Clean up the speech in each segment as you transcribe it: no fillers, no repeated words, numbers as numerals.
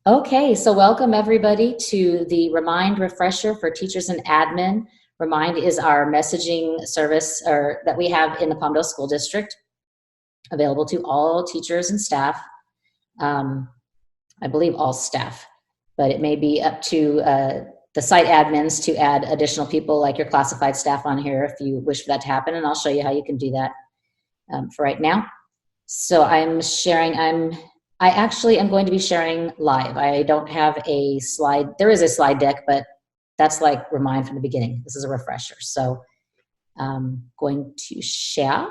Okay, so welcome everybody to the Remind Refresher for Teachers and Admin. Remind is our messaging service that we have in the Palmdale School District, available to all teachers and staff. I believe all staff, but it may be up to the site admins to add additional people like your classified staff on here if you wish for that to happen, and I'll show you how you can do that for right now. So I'm sharing, I actually am going to be sharing live. I don't have a slide. There is a slide deck, but that's like Remind from the beginning. This is a refresher. So I'm going to share.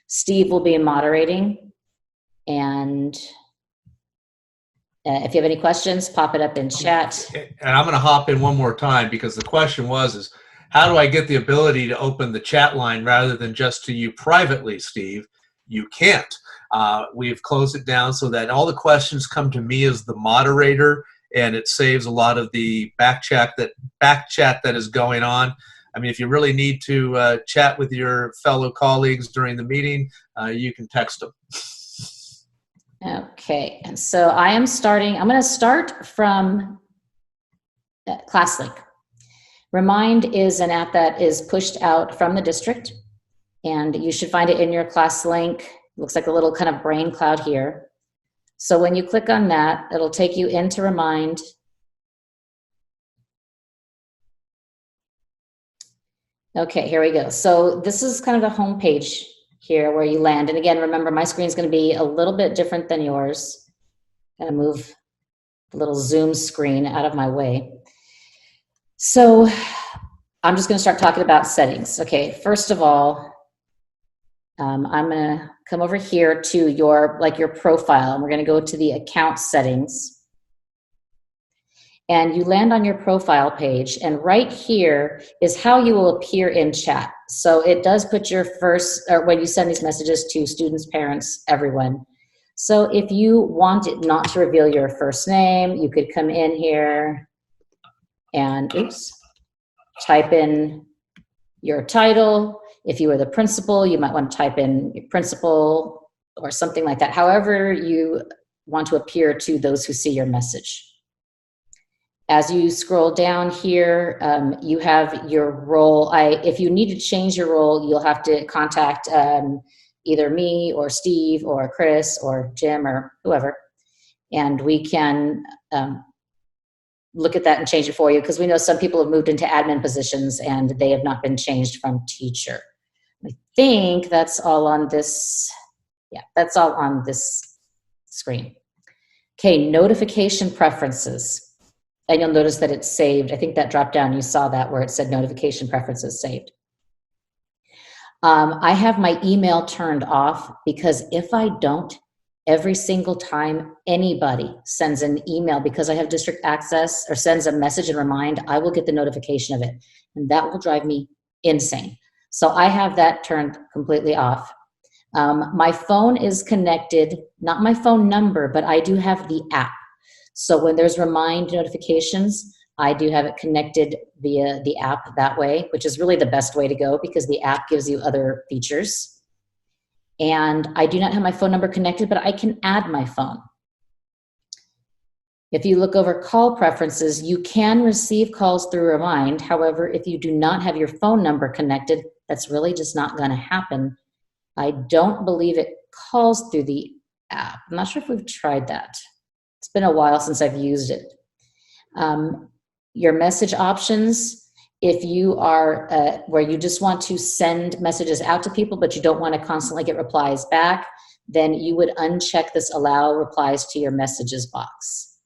Steve will be moderating. And if you have any questions, pop it up in chat. And I'm going to hop in one more time because the question is how do I get the ability to open the chat line rather than just to you privately, Steve? You can't. We've closed it down so that all the questions come to me as the moderator, and it saves a lot of the back chat that is going on. I mean, if you really need to chat with your fellow colleagues during the meeting, you can text them. Okay, and so I'm going to start from ClassLink. Remind is an app that is pushed out from the district, and you should find it in your ClassLink. It looks like a little kind of brain cloud here. So when you click on that, it'll take you into Remind. Okay, here we go. So this is kind of the home page here where you land. And again, remember, my screen is going to be a little bit different than yours. I'm going to move the little Zoom screen out of my way. So I'm just going to start talking about settings. Okay, first of all, I'm going to come over here to your profile, and we're going to go to the account settings. And you land on your profile page, and right here is how you will appear in chat. So it does put your when you send these messages to students, parents, everyone. So if you want it not to reveal your first name, you could come in here and type in your title. If you were the principal, you might want to type in your principal or something like that. However you want to appear to those who see your message. As you scroll down here, you have your role. If you need to change your role, you'll have to contact either me or Steve or Chris or Jim or whoever, and we can look at that and change it for you, because we know some people have moved into admin positions and they have not been changed from teacher. I think that's all on this. Yeah, that's all on this screen. Okay, notification preferences. And you'll notice that it's saved. I think that drop down, you saw that where it said notification preferences saved. I have my email turned off because if I don't, every single time anybody sends an email because I have district access or sends a message and Remind, I will get the notification of it. And that will drive me insane. So I have that turned completely off. My phone is connected, not my phone number, but I do have the app. So when there's Remind notifications, I do have it connected via the app that way, which is really the best way to go because the app gives you other features. And I do not have my phone number connected, but I can add my phone. If you look over call preferences, you can receive calls through Remind. However, if you do not have your phone number connected, that's really just not going to happen. I don't believe it calls through the app. I'm not sure if we've tried that. It's been a while since I've used it. Your message options, if you are where you just want to send messages out to people, but you don't want to constantly get replies back, then you would uncheck this allow replies to your messages box.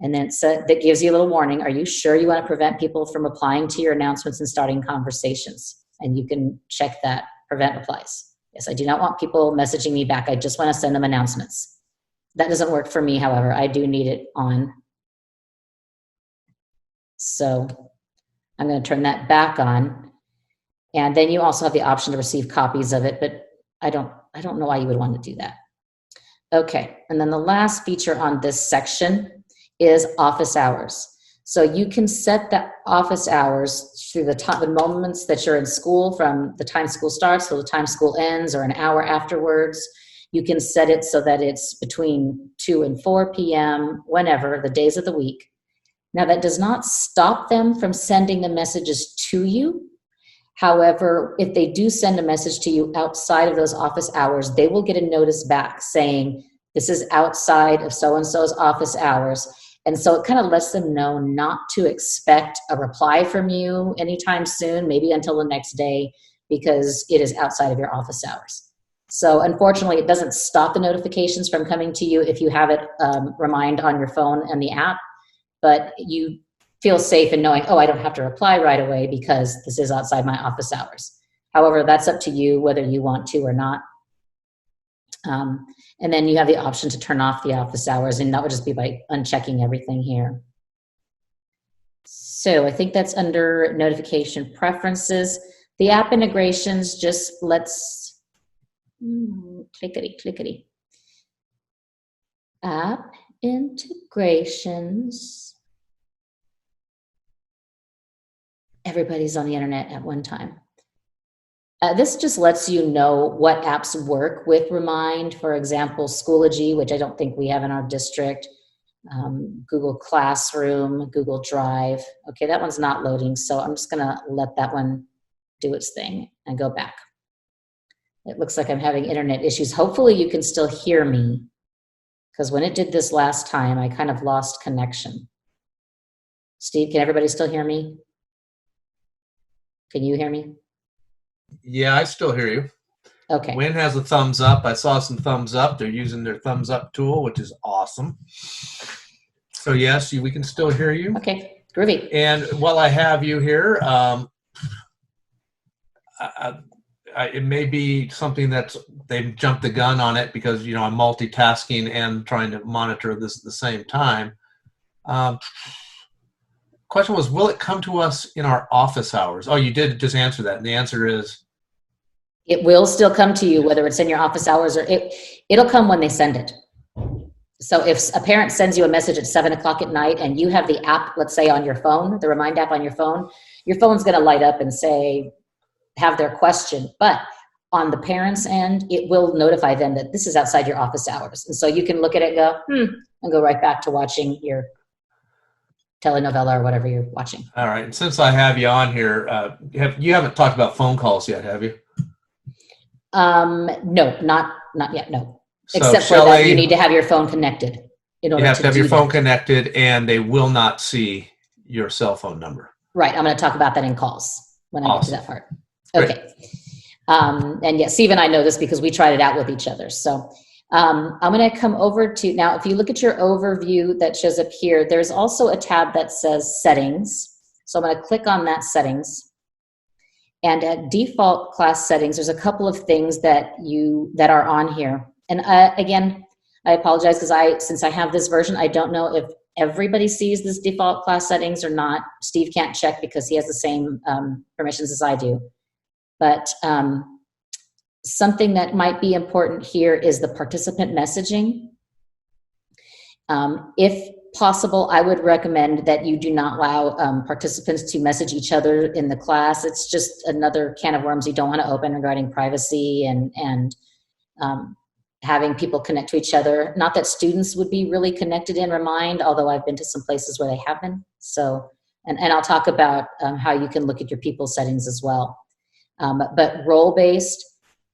And then that gives you a little warning. Are you sure you want to prevent people from replying to your announcements and starting conversations? And you can check that, prevent replies. Yes, I do not want people messaging me back. I just want to send them announcements. That doesn't work for me, however. I do need it on. So I'm going to turn that back on. And then you also have the option to receive copies of it, but I don't know why you would want to do that. Okay, and then the last feature on this section is office hours. So you can set the office hours through the moments that you're in school, from the time school starts till the time school ends, or an hour afterwards. You can set it so that it's between 2 and 4 p.m., whenever, the days of the week. Now, that does not stop them from sending the messages to you. However, if they do send a message to you outside of those office hours, they will get a notice back saying, this is outside of so-and-so's office hours. And so it kind of lets them know not to expect a reply from you anytime soon, maybe until the next day, because it is outside of your office hours. So unfortunately, it doesn't stop the notifications from coming to you if you have it remind on your phone and the app, but you feel safe in knowing, oh, I don't have to reply right away because this is outside my office hours. However, that's up to you whether you want to or not. And then you have the option to turn off the office hours, and that would just be by unchecking everything here. So I think that's under notification preferences. The app integrations just let's, clickety. App integrations. Everybody's on the internet at one time. This just lets you know what apps work with Remind. For example, Schoology, which I don't think we have in our district, Google Classroom, Google Drive. Okay, that one's not loading, so I'm just gonna let that one do its thing and go back. It looks like I'm having internet issues. Hopefully you can still hear me, because when it did this last time, I kind of lost connection. Steve, can everybody still hear me? Can you hear me? Yeah, I still hear you. Okay. Wynn has a thumbs up. I saw some thumbs up. They're using their thumbs up tool, which is awesome. So yes, we can still hear you. Okay, groovy. And while I have you here, it may be something that they've jumped the gun on it because, you know, I'm multitasking and trying to monitor this at the same time. Question was, will it come to us in our office hours? Oh, you did just answer that. And the answer is? It will still come to you, whether it's in your office hours or it'll come when they send it. So if a parent sends you a message at 7 o'clock at night and you have the app, let's say on your phone, the Remind app on your phone's gonna light up and say, have their question. But on the parent's end, it will notify them that this is outside your office hours. And so you can look at it, go, and go right back to watching your telenovela or whatever you're watching. All right. And since I have you on here, you haven't talked about phone calls yet, have you? No, not yet. No. So except for that you need to have your phone connected in order you have to have your phone that. connected, and they will not see your cell phone number. Right. I'm going to talk about that in calls when I get to that part. Great. Okay. And yeah, Steve and I know this because we tried it out with each other. So I'm going to come over to, now if you look at your overview that shows up here, there's also a tab that says settings. So I'm going to click on that settings. And at default class settings, there's a couple of things that are on here. And again, I apologize because since I have this version, I don't know if everybody sees this default class settings or not. Steve can't check because he has the same permissions as I do. But something that might be important here is the participant messaging. If possible, I would recommend that you do not allow participants to message each other in the class. It's just another can of worms you don't want to open regarding privacy and having people connect to each other. Not that students would be really connected in Remind, although I've been to some places where they have been. So, and I'll talk about how you can look at your people settings as well. But role-based,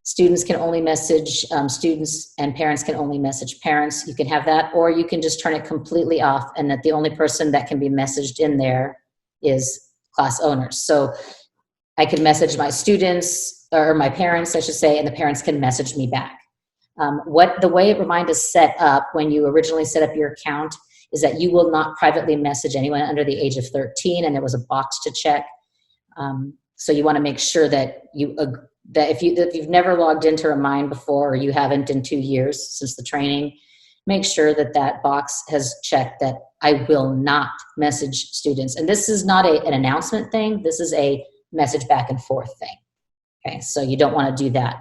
students can only message students and parents can only message parents. You can have that, or you can just turn it completely off and that the only person that can be messaged in there is class owners. So I can message my students, or my parents, I should say, and the parents can message me back. The way Remind is set up when you originally set up your account is that you will not privately message anyone under the age of 13, and there was a box to check. So you want to make sure that if you've never logged into Remind before, or you haven't in 2 years since the training, make sure that that box has checked that I will not message students. And this is not an announcement thing. This is a message back and forth thing. Okay, so you don't want to do that.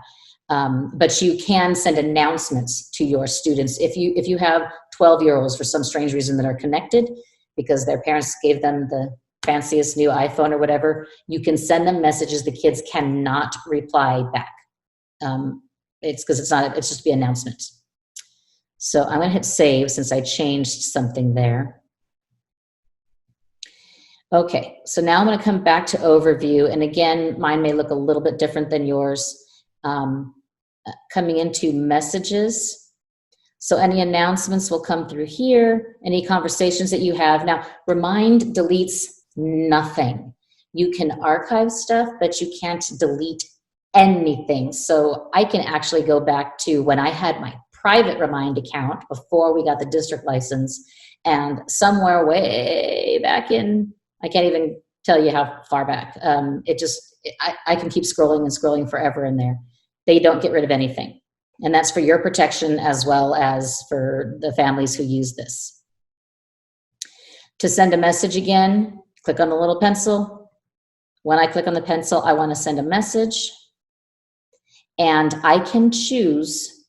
But you can send announcements to your students. If you have 12-year-olds for some strange reason that are connected because their parents gave them the fanciest new iPhone or whatever, you can send them messages. The kids cannot reply back. it's because it's just be announcements. So I'm going to hit save since I changed something there. Okay, so now I'm going to come back to overview. And again, mine may look a little bit different than yours. Coming into messages. So any announcements will come through here, any conversations that you have. Now, Remind deletes nothing. You can archive stuff, but you can't delete anything. So I can actually go back to when I had my private Remind account before we got the district license, and somewhere way back in, I can't even tell you how far back, I can keep scrolling and scrolling forever in there. They don't get rid of anything. And that's for your protection as well as for the families who use this. To send a message again, click on the little pencil. When I click on the pencil, I want to send a message. And I can choose,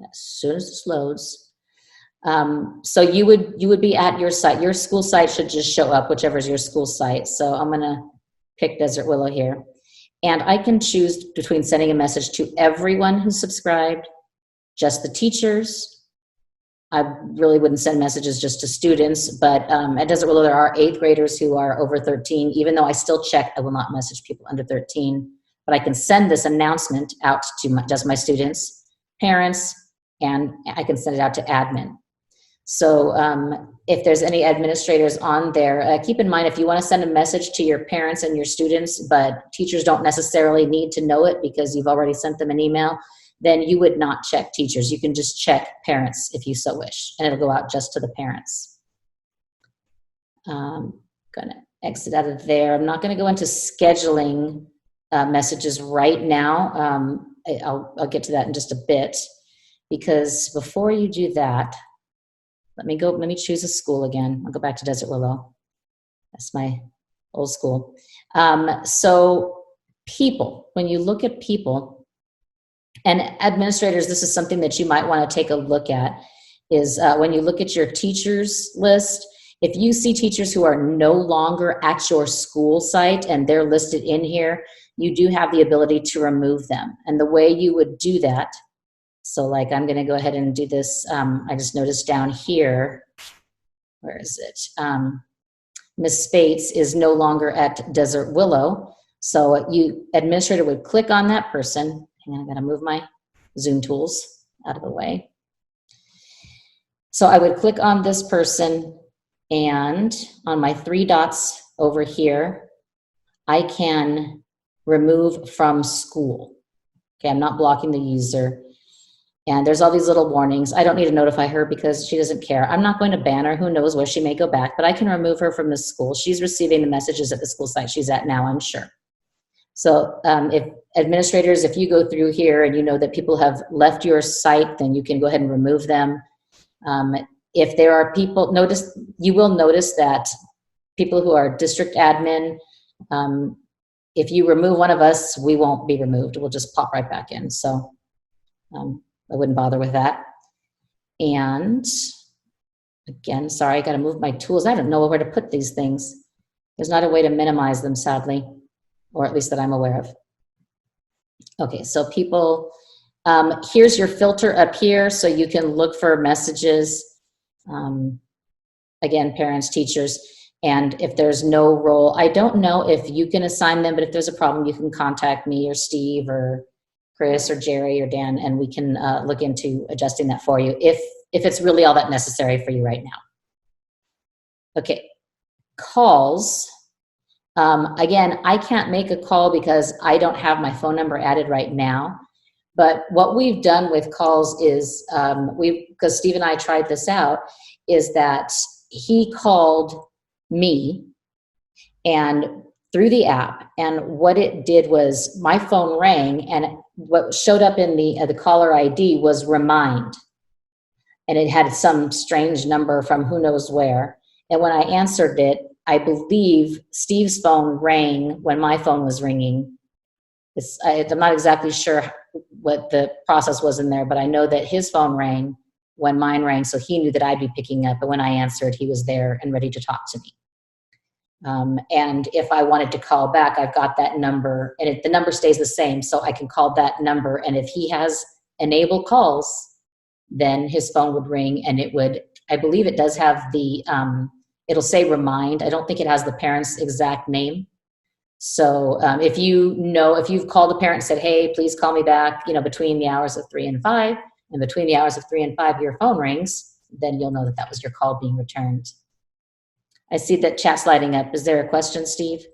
as soon as this loads, so you would be at your site. Your school site should just show up, whichever is your school site. So I'm going to pick Desert Willow here. And I can choose between sending a message to everyone who's subscribed, just the teachers. I really wouldn't send messages just to students, but at Desert Willow, there are 8th graders who are over 13, even though I still check, I will not message people under 13. But I can send this announcement out to just my students, parents, and I can send it out to admin. So if there's any administrators on there, keep in mind if you want to send a message to your parents and your students, but teachers don't necessarily need to know it because you've already sent them an email, then you would not check teachers. You can just check parents if you so wish, and it'll go out just to the parents. I'm going to exit out of there. I'm not going to go into scheduling messages right now. I'll get to that in just a bit, because before you do that, let me choose a school again. I'll go back to Desert Willow. That's my old school. So people, when you look at people, and administrators, this is something that you might want to take a look at, is when you look at your teachers list, if you see teachers who are no longer at your school site and they're listed in here, you do have the ability to remove them. And the way you would do that, so like I'm going to go ahead and do this. I just noticed down here, where is it? Miss Spates is no longer at Desert Willow. So administrator would click on that person. And I'm going to move my Zoom tools out of the way. So I would click on this person, and on my 3 dots over here, I can remove from school. Okay, I'm not blocking the user. And there's all these little warnings. I don't need to notify her because she doesn't care. I'm not going to ban her. Who knows where she may go back, but I can remove her from the school. She's receiving the messages at the school site she's at now, I'm sure. So if administrators, if you go through here and you know that people have left your site, then you can go ahead and remove them. If there are people, you will notice that people who are district admin, if you remove one of us, we won't be removed. We'll just pop right back in. So I wouldn't bother with that. And again, sorry, I got to move my tools. I don't know where to put these things. There's not a way to minimize them, sadly, or at least that I'm aware of. Okay, so people, here's your filter up here, so you can look for messages. Again, parents, teachers, and if there's no role, I don't know if you can assign them, but if there's a problem, you can contact me or Steve or Chris or Jerry or Dan, and we can look into adjusting that for you if it's really all that necessary for you right now. Okay, calls. Again, I can't make a call because I don't have my phone number added right now. But what we've done with calls is, because Steve and I tried this out, is that he called me and through the app, and what it did was my phone rang, and what showed up in the caller ID was Remind, and it had some strange number from who knows where. And when I answered it, I believe Steve's phone rang when my phone was ringing. I'm not exactly sure what the process was in there, but I know that his phone rang when mine rang, so he knew that I'd be picking up, and when I answered, he was there and ready to talk to me. And if I wanted to call back, I've got that number, and the number stays the same, so I can call that number. And if he has enabled calls, then his phone would ring, and it would, I believe it does have the, it'll say remind. I don't think it has the parent's exact name. So if you've called a parent and said, hey, please call me back, between the hours of 3 and 5, and between the hours of 3 and 5, your phone rings, then you'll know that that was your call being returned. I see that chat's lighting up. Is there a question, Steve?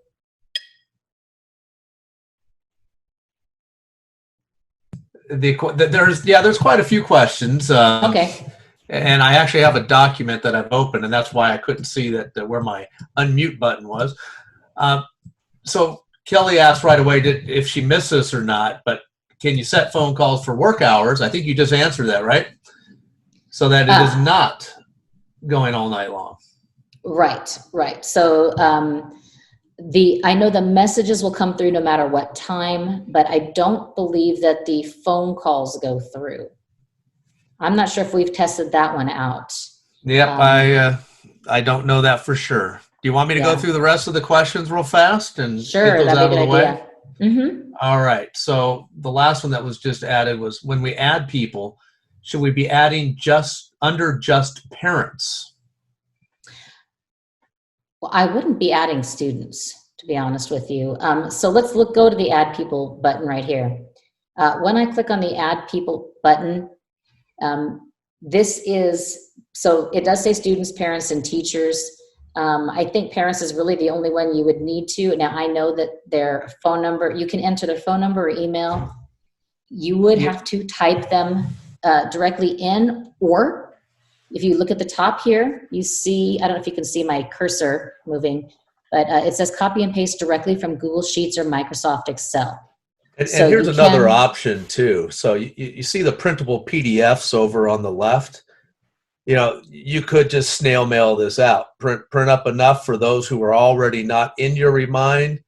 There's quite a few questions. Okay. And I actually have a document that I've opened, and that's why I couldn't see that where my unmute button was. So Kelly asked right away if she missed this or not, but can you set phone calls for work hours? I think you just answered that, right? So that it is not going all night long. Right. So I know the messages will come through no matter what time, but I don't believe that the phone calls go through. I'm not sure if we've tested that one out. Yep, I don't know that for sure. Do you want me to go through the rest of the questions real fast and sure, get those out of the way? Idea. Mm-hmm. All right. So the last one that was just added was, when we add people, should we be adding just parents? Well, I wouldn't be adding students, to be honest with you. So let's go to the add people button right here. When I click on the add people button, so it does say students, parents, and teachers. I think parents is really the only one you would need to. Now, I know that their phone number, you can enter their phone number or email. You would have to type them directly in, or if you look at the top here, you see, I don't know if you can see my cursor moving, but it says copy and paste directly from Google Sheets or Microsoft Excel. And here's another option too. So you see the printable PDFs over on the left. You could just snail mail this out, print up enough for those who are already not in your Remind,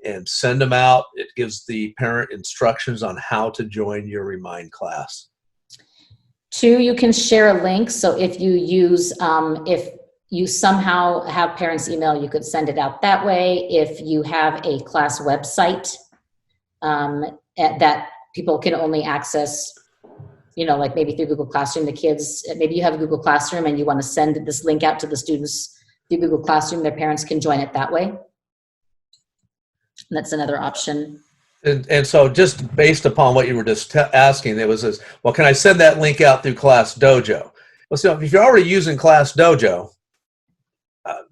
and send them out. It gives the parent instructions on how to join your Remind class. 2, you can share a link. So if you somehow have parents' email, you could send it out that way. If you have a class website that people can only access, like maybe through Google Classroom, maybe you have a Google Classroom and you want to send this link out to the students through Google Classroom, their parents can join it that way. And that's another option. And so just based upon what you were just asking, it was this, well, can I send that link out through Class Dojo? Well, so if you're already using Class Dojo,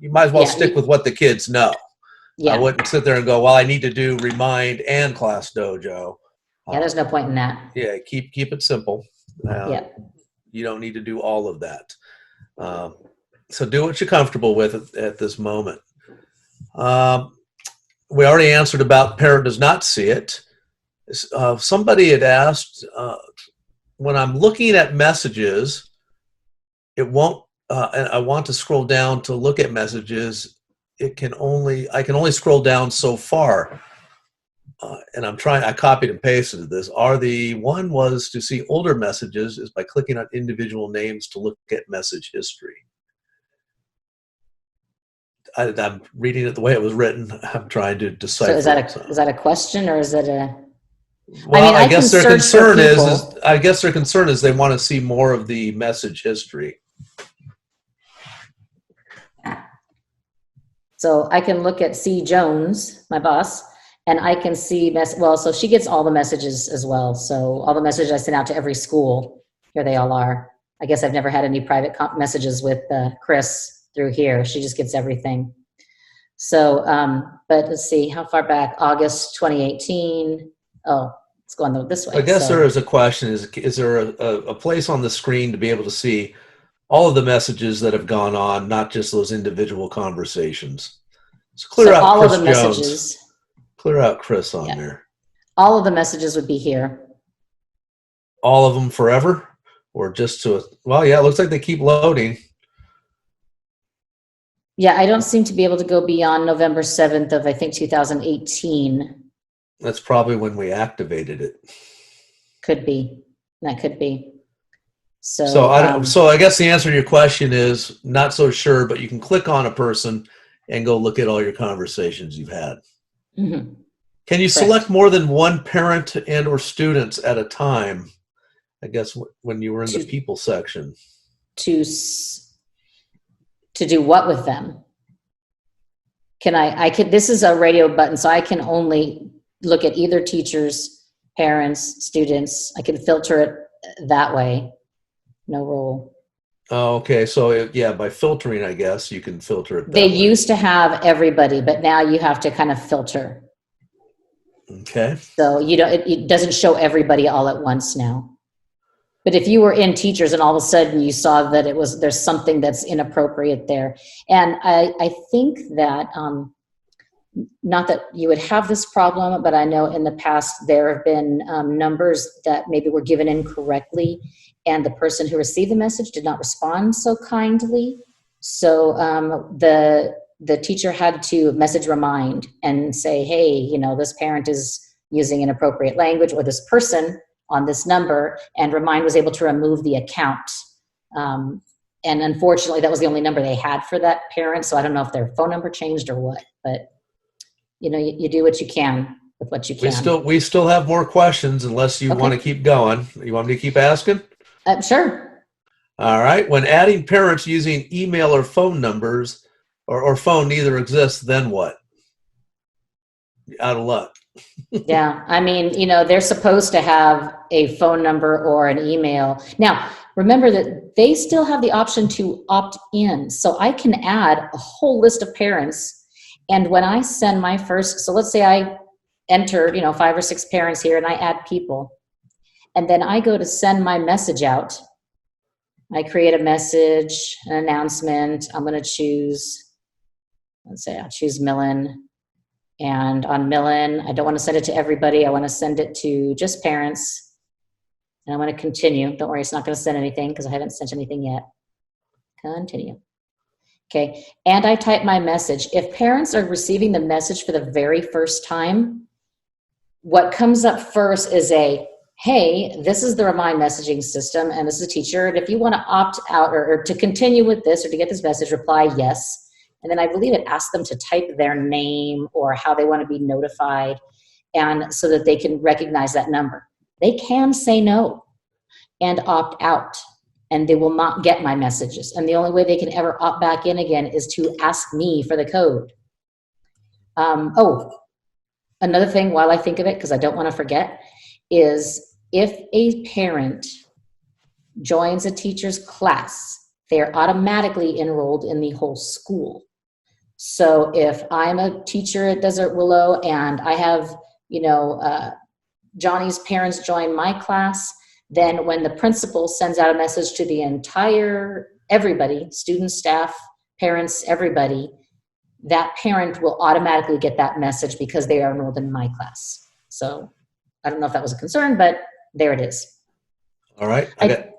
you might as well stick with what the kids know. Yeah. I wouldn't sit there and go, well, I need to do Remind and Class Dojo. Yeah, there's no point in that. Yeah, keep it simple. You don't need to do all of that. So do what you're comfortable with at this moment. We already answered about parent does not see it. Somebody had asked, when I'm looking at messages, it won't, and I want to scroll down to look at messages. I can only scroll down so far. And I copied and pasted this. One was to see older messages is by clicking on individual names to look at message history. I'm reading it the way it was written. I'm trying to decipher. So is that a question, or is it a? Well, I guess their concern is they want to see more of the message history. So I can look at C. Jones, my boss, and I can see so she gets all the messages as well. So all the messages I send out to every school, here they all are. I guess I've never had any private messages with Chris through here. She just gets everything. So, but let's see, how far back? August 2018. Oh, it's going this way. I guess there is a question. Is there a place on the screen to be able to see all of the messages that have gone on, not just those individual conversations? So clear out all Chris of the Jones. Messages. Clear out Chris on there. All of the messages would be here. All of them forever? Or just to, well, yeah, it looks like they keep loading. Yeah, I don't seem to be able to go beyond November 7th of, I think, 2018. That's probably when we activated it. Could be. That could be. So I guess the answer to your question is not so sure, but you can click on a person and go look at all your conversations you've had. Mm-hmm. Can you Correct. select more than one parent and or students at a time? I guess when you were in the people section. To do what with them? This is a radio button, so I can only look at either teachers, parents, students. I can filter it that way. No rule. Oh, okay. So yeah, by filtering, I guess you can filter it that They way. used to have everybody, but now you have to kind of filter. Okay. So it doesn't show everybody all at once now. But if you were in teachers and all of a sudden you saw that there's something that's inappropriate there. And I think that, not that you would have this problem, but I know in the past there have been numbers that maybe were given incorrectly and the person who received the message did not respond so kindly. So the teacher had to message remind and say, hey, this parent is using inappropriate language, or this person on this number, and Remind was able to remove the account. And unfortunately, that was the only number they had for that parent. So I don't know if their phone number changed or what, but you do what you can with what you can. We still have more questions unless you want to keep going. You want me to keep asking? Sure. All right. When adding parents using email or phone numbers or phone neither exists, then what? Out of luck. Yeah. I mean, they're supposed to have a phone number or an email. Now, remember that they still have the option to opt in. So I can add a whole list of parents. And when I send my first, so let's say I entered, 5 or 6 parents here and I add people. And then I go to send my message out. I create a message, an announcement. I'm going to choose, I'll choose Millen. And on Millen, I don't want to send it to everybody. I want to send it to just parents. And I want to continue. Don't worry, it's not going to send anything because I haven't sent anything yet. Continue. Okay, and I type my message. If parents are receiving the message for the very first time, what comes up first is hey, this is the Remind messaging system, and this is a teacher. And if you want to opt out or to continue with this or to get this message, reply yes. And then I believe it asks them to type their name or how they want to be notified, and so that they can recognize that number. They can say no and opt out, and they will not get my messages. And the only way they can ever opt back in again is to ask me for the code. Another thing while I think of it, because I don't want to forget, is if a parent joins a teacher's class, they're automatically enrolled in the whole school. So if I'm a teacher at Desert Willow and I have, Johnny's parents join my class, then when the principal sends out a message to the entire, everybody, students, staff, parents, everybody, that parent will automatically get that message because they are enrolled in my class. So I don't know if that was a concern, but there it is. All right. But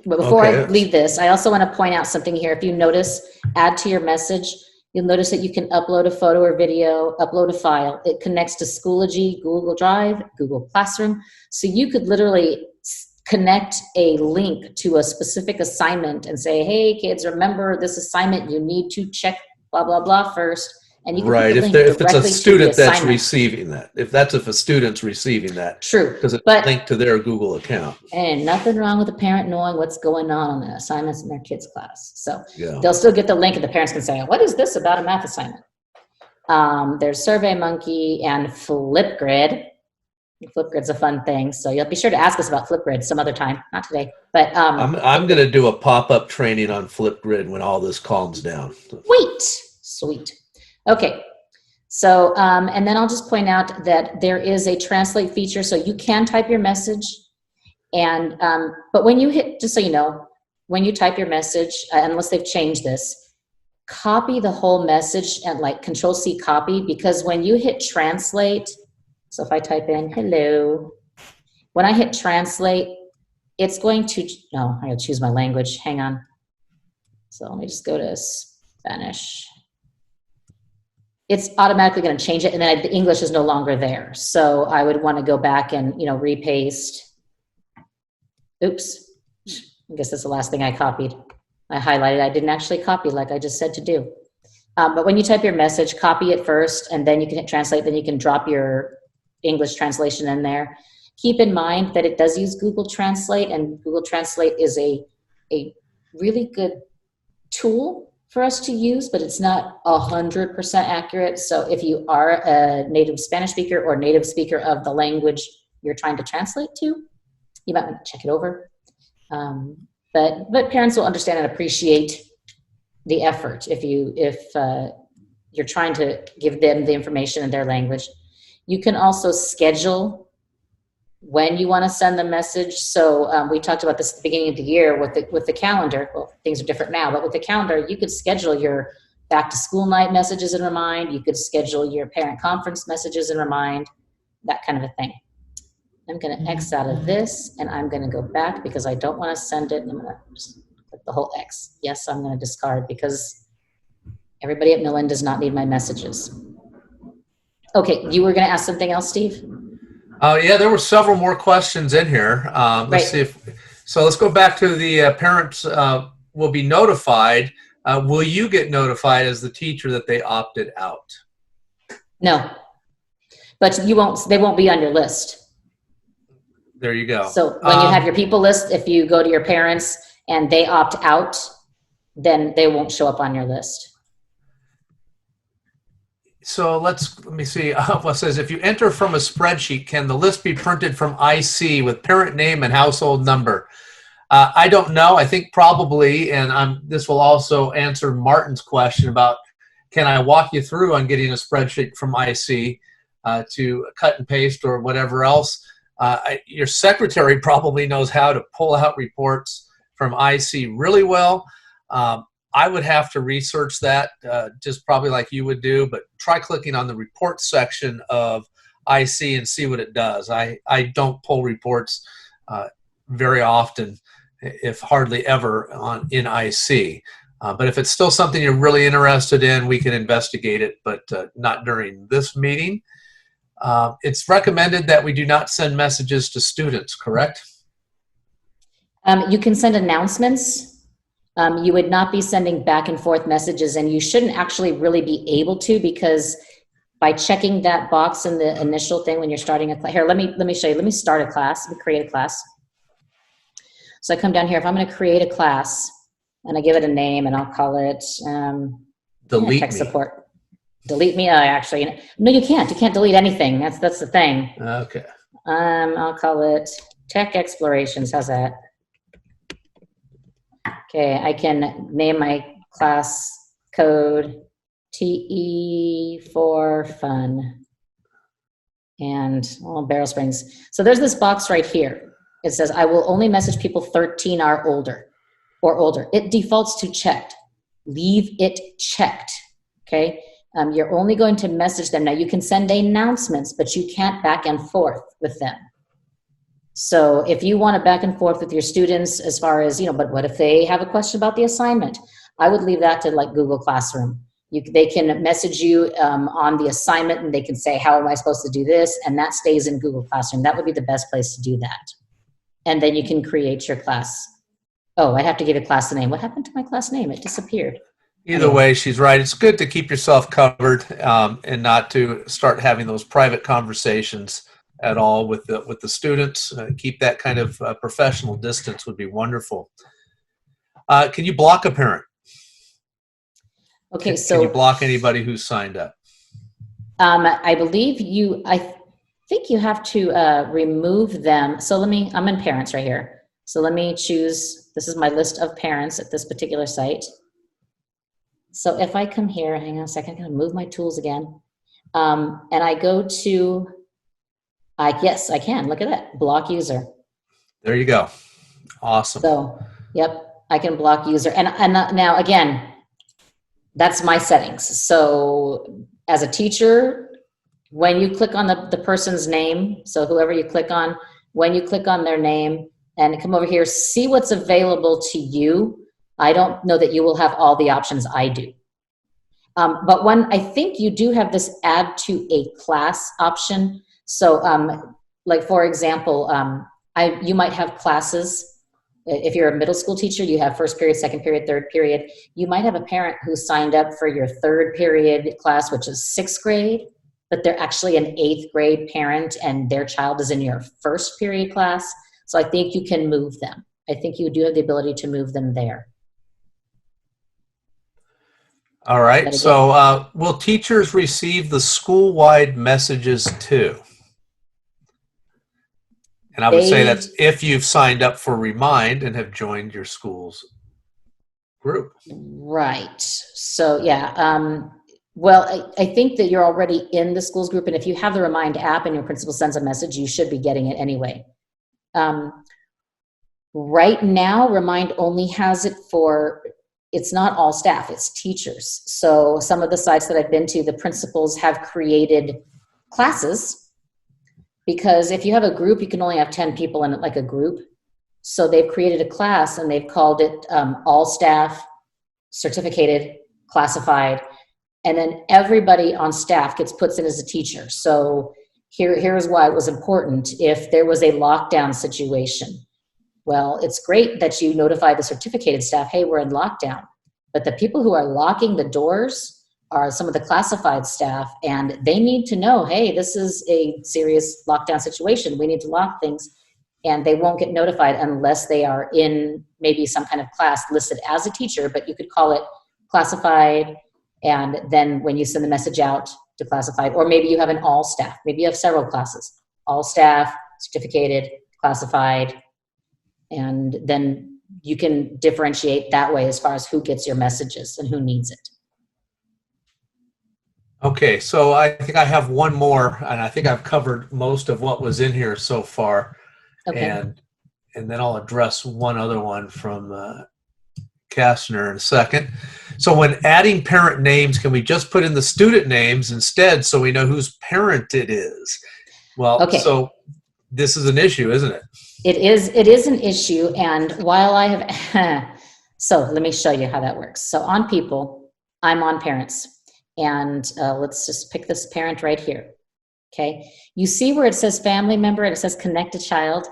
before I leave this, I also want to point out something here. If you notice, add to your message, you'll notice that you can upload a photo or video, upload a file. It connects to Schoology, Google Drive, Google Classroom. So you could literally connect a link to a specific assignment and say, hey, kids, remember this assignment, you need to check blah, blah, blah first. And you can right. If it's a student that's receiving that, if a student's receiving that. True. Because it's linked to their Google account. And nothing wrong with the parent knowing what's going on the assignments in their kids' class. So they'll still get the link and the parents can say, what is this about a math assignment? There's SurveyMonkey and Flipgrid. Flipgrid's a fun thing. So you'll be sure to ask us about Flipgrid some other time, not today. But I'm going to do a pop-up training on Flipgrid when all this calms down. Sweet. Okay, so, and then I'll just point out that there is a translate feature, so you can type your message, and, but when you hit, just so you know, when you type your message, unless they've changed this, copy the whole message and Control-C copy, because when you hit translate, so if I type in hello, when I hit translate, it's going to, no, I gotta choose my language, hang on. So let me just go to Spanish. It's automatically going to change it, and then the English is no longer there. So I would want to go back and, repaste. Oops. I guess that's the last thing I copied. I highlighted. I didn't actually copy like I just said to do. But when you type your message, copy it first, and then you can hit translate, then you can drop your English translation in there. Keep in mind that it does use Google Translate, and Google Translate is a really good tool for us to use, but it's not 100% accurate. So if you are a native Spanish speaker or native speaker of the language you're trying to translate to, you might want to check it over. But parents will understand and appreciate the effort if you're trying to give them the information in their language. You can also schedule when you want to send the message. So we talked about this at the beginning of the year with the calendar. Well, things are different now, but with the calendar, you could schedule your back to school night messages and remind. You could schedule your parent conference messages and remind, that kind of a thing. I'm going to X out of this, and I'm going to go back because I don't want to send it. I'm going to just click the whole X. Yes, I'm going to discard because everybody at Millen does not need my messages. Okay, you were going to ask something else, Steve? Yeah, there were several more questions in here. Let's see so let's go back to the parents will be notified. Will you get notified as the teacher that they opted out? No, but you won't. They won't be on your list. There you go. So when you have your people list, if you go to your parents and they opt out, then they won't show up on your list. So let me see. What says, if you enter from a spreadsheet, can the list be printed from IC with parent name and household number? I don't know. I think probably, and this will also answer Martin's question about, can I walk you through on getting a spreadsheet from IC to cut and paste or whatever else? Your secretary probably knows how to pull out reports from IC really well. I would have to research that, just probably like you would do, but try clicking on the reports section of IC and see what it does. I don't pull reports very often, if hardly ever, in IC. But if it's still something you're really interested in, we can investigate it, but not during this meeting. It's recommended that we do not send messages to students, correct? You can send announcements. You would not be sending back and forth messages, and you shouldn't actually really be able to, because by checking that box in the initial thing when you're starting a class, here, let me show you. Let me start a class. Let me create a class. So I come down here. If I'm going to create a class and I give it a name, and I'll call it Delete tech me. support. Delete me. Actually, no, you can't. You can't delete anything. That's the thing. Okay. I'll call it Tech Explorations. How's that? Okay, I can name my class code TE for fun and Barrel Springs. So there's this box right here. It says, I will only message people 13 or older. It defaults to checked. Leave it checked, okay? You're only going to message them. Now, you can send announcements, but you can't back and forth with them. So if you want to back and forth with your students as far as, but what if they have a question about the assignment? I would leave that to like Google Classroom. They can message you on the assignment, and they can say, how am I supposed to do this? And that stays in Google Classroom. That would be the best place to do that. And then you can create your class. Oh, I have to give a class name. What happened to my class name? It disappeared. Either way, she's right. It's good to keep yourself covered and not to start having those private conversations at all with the students. Keep that kind of professional distance would be wonderful. Can you block a parent? Okay, Can you block anybody who's signed up? I believe I think you have to remove them. So I'm in parents right here. So let me choose, this is my list of parents at this particular site. So if I come here, hang on a second, I'm gonna move my tools again. And I go to, yes, I can, look at that, block user. There you go. Awesome. So, yep, I can block user. And now again, that's my settings. So as a teacher, when you click on the person's name, so whoever you click on, when you click on their name and come over here, see what's available to you. I don't know that you will have all the options I do. But I think you do have this add to a class option. So like for example, you might have classes If you're a middle school teacher, you have first period, second period, third period. You might have a parent who signed up for your third period class, which is sixth grade, but they're actually an eighth grade parent and their child is in your first period class. So I think you can move them. I think you do have the ability to move them there. All right. So will teachers receive the school-wide messages too? And I would say that's if you've signed up for Remind and have joined your school's group. Right. So yeah. Well, I think that you're already in the schools group, and if you have the Remind app and your principal sends a message, you should be getting it anyway. Right now, Remind only has it for, it's not all staff, it's teachers. So some of the sites that I've been to, the principals have created classes, because if you have a group, you can only have 10 people in it, like a group. So they've created a class and they've called it all staff, certificated, classified, and then everybody on staff gets put in as a teacher. So here's why it was important. If there was a lockdown situation, well, it's great that you notify the certificated staff, hey, we're in lockdown. But the people who are locking the doors are some of the classified staff, and they need to know, hey, this is a serious lockdown situation. We need to lock things. And they won't get notified unless they are in maybe some kind of class listed as a teacher, but you could call it classified. And then when you send the message out to classified, or maybe you have an all staff, maybe you have several classes, all staff, certificated, classified, and then you can differentiate that way as far as who gets your messages and who needs it. Okay, so I think I have one more, and I think I've covered most of what was in here so far. Okay. And then I'll address one other one from Kastner in a second. So when adding parent names, can we just put in the student names instead so we know whose parent it is? Well, okay. So this is an issue, isn't it? It is an issue, and while I have, so let me show you how that works. So on people, I'm on parents. And let's just pick this parent right here, okay? You see where it says family member and it says connect a child?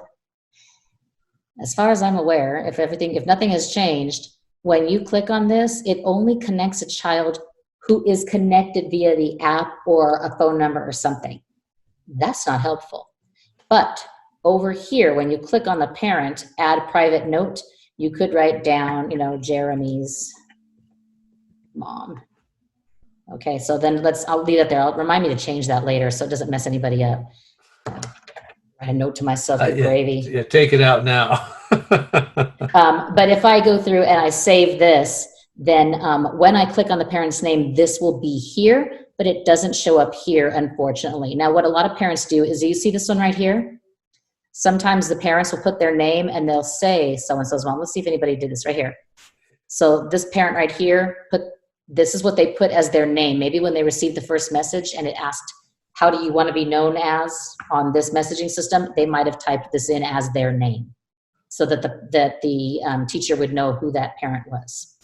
As far as I'm aware, if nothing has changed, when you click on this, it only connects a child who is connected via the app or a phone number or something. That's not helpful. But over here, when you click on the parent, add private note, you could write down, Jeremy's mom. Okay, so then I'll leave it there. Remind me to change that later so it doesn't mess anybody up. Write a note to myself, gravy. Yeah, take it out now. But if I go through and I save this, then when I click on the parent's name, this will be here, but it doesn't show up here, unfortunately. Now, what a lot of parents do is, you see this one right here? Sometimes the parents will put their name and they'll say so-and-so's mom. Let's see if anybody did this right here. So this parent right here, this is what they put as their name. Maybe when they received the first message and it asked, how do you want to be known as on this messaging system? They might have typed this in as their name so that the teacher would know who that parent was.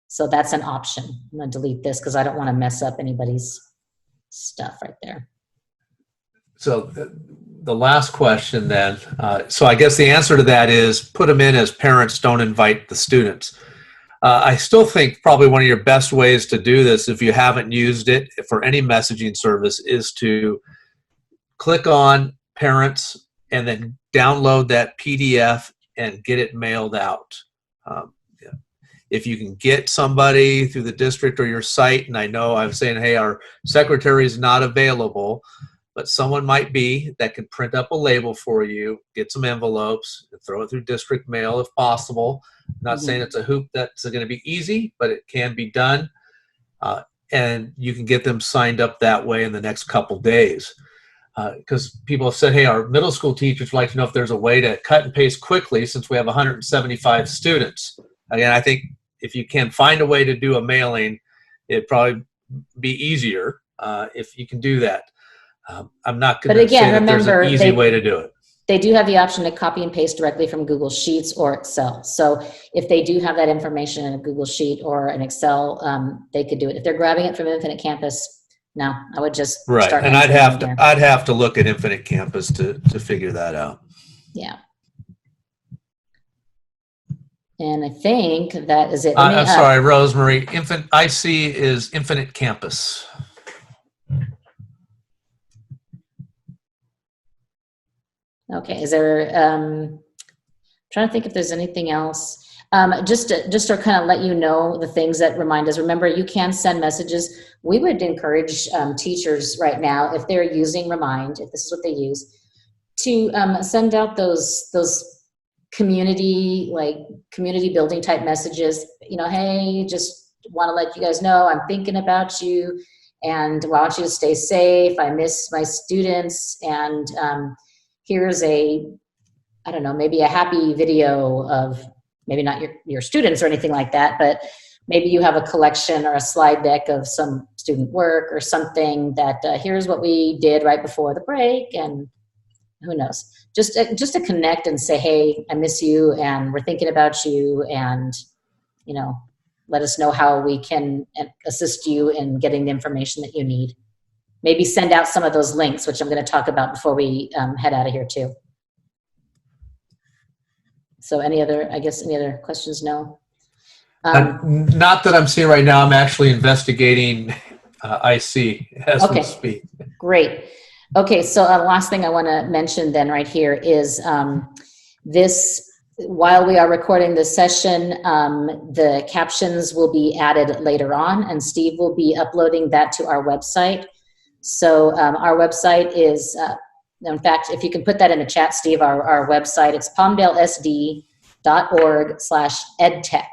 So that's an option. I'm going to delete this because I don't want to mess up anybody's stuff right there. So the last question then, so I guess the answer to that is put them in as parents, don't invite the students. I still think probably one of your best ways to do this, if you haven't used it for any messaging service, is to click on parents and then download that PDF and get it mailed out. If you can get somebody through the district or your site, and I know I'm saying, hey, our secretary is not available, but someone might be that can print up a label for you, get some envelopes, and throw it through district mail if possible. I'm not saying it's a hoop that's going to be easy, but it can be done. And you can get them signed up that way in the next couple days. Because people have said, hey, our middle school teachers would like to know if there's a way to cut and paste quickly since we have 175 students. Again, I think if you can find a way to do a mailing, it'd probably be easier if you can do that. I'm not going to say that there's an easy way to do it. They do have the option to copy and paste directly from Google Sheets or Excel. So if they do have that information in a Google Sheet or an Excel, they could do it. If they're grabbing it from Infinite Campus, no, I would just start. And I'd have to look at Infinite Campus to figure that out. Yeah. And I think that is it. Let me, I'm sorry, Rosemary. IC is Infinite Campus. Okay, is there, trying to think if there's anything else. Just to kind of let you know the things that remind us. Remember, you can send messages. We would encourage teachers right now, if they're using Remind, if this is what they use, to send out those community building type messages. You know, hey, just want to let you guys know I'm thinking about you, and I want you to stay safe. I miss my students, and here's I don't know, maybe a happy video of, maybe not your students or anything like that, but maybe you have a collection or a slide deck of some student work or something that here's what we did right before the break, and who knows, just to connect and say, hey, I miss you and we're thinking about you, and you know, let us know how we can assist you in getting the information that you need. Maybe send out some of those links, which I'm going to talk about before we head out of here too. So any other questions? No. Not that I'm seeing right now. I'm actually investigating IC as we speak. Great. Okay, so last thing I want to mention then right here is while we are recording this session, the captions will be added later on, and Steve will be uploading that to our website. So our website is, in fact, if you can put that in the chat, Steve, our website, it's palmdalesd.org/edtech.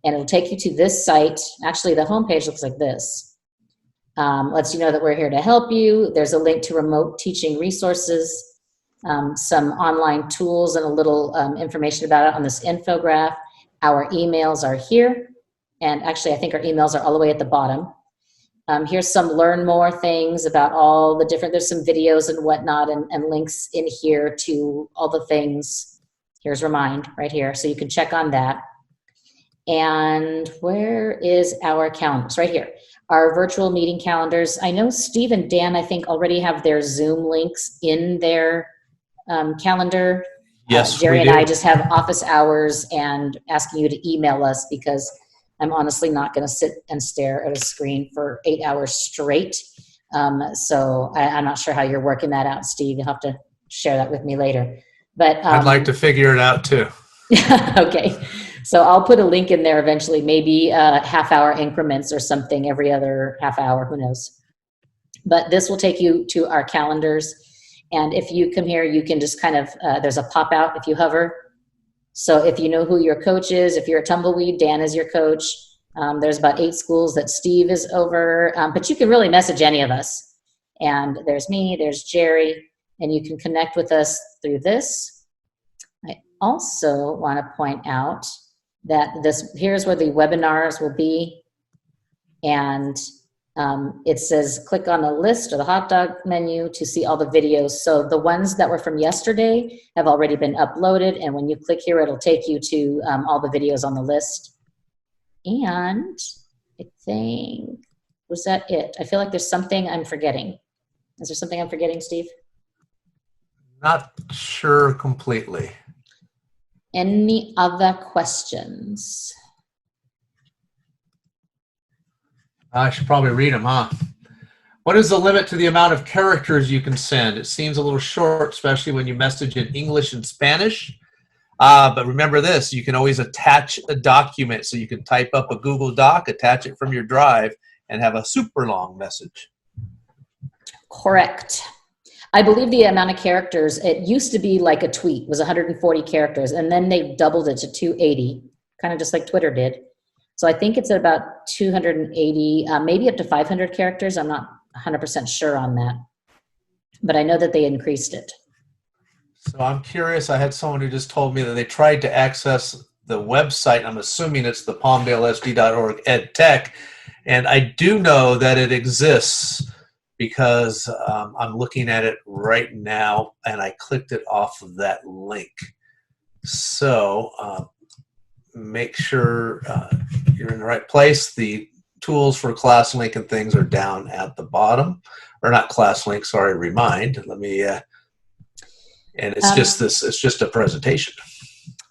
And it'll take you to this site. Actually, the homepage looks like this. Lets you know that we're here to help you. There's a link to remote teaching resources, some online tools, and a little information about it on this infograph. Our emails are here. And actually, I think our emails are all the way at the bottom. Here's some learn more things about all the different, there's some videos and whatnot, and links in here to all the things. Here's Remind right here, so you can check on that. And where is our calendars? Right here, our virtual meeting calendars. I know Steve and Dan, I think, already have their Zoom links in their calendar. Yes, Jerry we and do. I just have office hours and asking you to email us, because I'm honestly not going to sit and stare at a screen for 8 hours straight. So I'm not sure how you're working that out, Steve. You'll have to share that with me later. But I'd like to figure it out too. Okay, so I'll put a link in there eventually, maybe half-hour increments or something every other half hour, who knows. But this will take you to our calendars. And if you come here, you can just kind of, there's a pop-out if you hover. So if you know who your coach is, if you're a tumbleweed, Dan is your coach. There's about 8 schools that Steve is over, but you can really message any of us. And there's me, there's Jerry, and you can connect with us through this. I also want to point out that here's where the webinars will be. And it says click on the list or the hot dog menu to see all the videos. So the ones that were from yesterday have already been uploaded, and when you click here, it'll take you to all the videos on the list. And I think, was that it? I feel like there's something I'm forgetting. Is there something I'm forgetting, Steve? Not sure completely. Any other questions? I should probably read them, huh? What is the limit to the amount of characters you can send? It seems a little short, especially when you message in English and Spanish. But remember this, you can always attach a document. So you can type up a Google Doc, attach it from your drive, and have a super long message. Correct. I believe the amount of characters, it used to be like a tweet, was 140 characters, and then they doubled it to 280, kind of just like Twitter did. So I think it's at about 280, maybe up to 500 characters. I'm not 100% sure on that, but I know that they increased it. So I'm curious, I had someone who just told me that they tried to access the website. I'm assuming it's the palmdalesd.org edtech, and I do know that it exists because I'm looking at it right now, and I clicked it off of that link. So make sure you're in the right place. The tools for ClassLink and things are down at the bottom, or not ClassLink, sorry, Remind. Let me, and it's just this, it's just a presentation.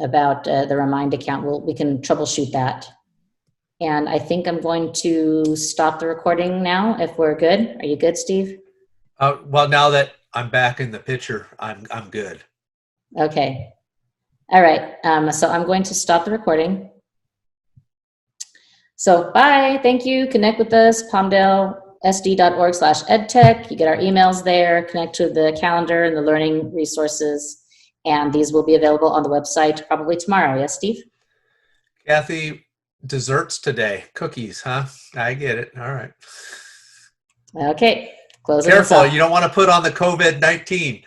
about the Remind account. We can troubleshoot that. And I think I'm going to stop the recording now if we're good. Are you good, Steve? Well, now that I'm back in the picture, I'm good. Okay. All right. So I'm going to stop the recording. So bye. Thank you. Connect with us, palmdalesd.org/edtech. You get our emails there. Connect to the calendar and the learning resources. And these will be available on the website probably tomorrow. Yes, Steve? Kathy, desserts today. Cookies, huh? I get it. All right. Okay. Closing Careful. this up. You don't want to put on the COVID-19.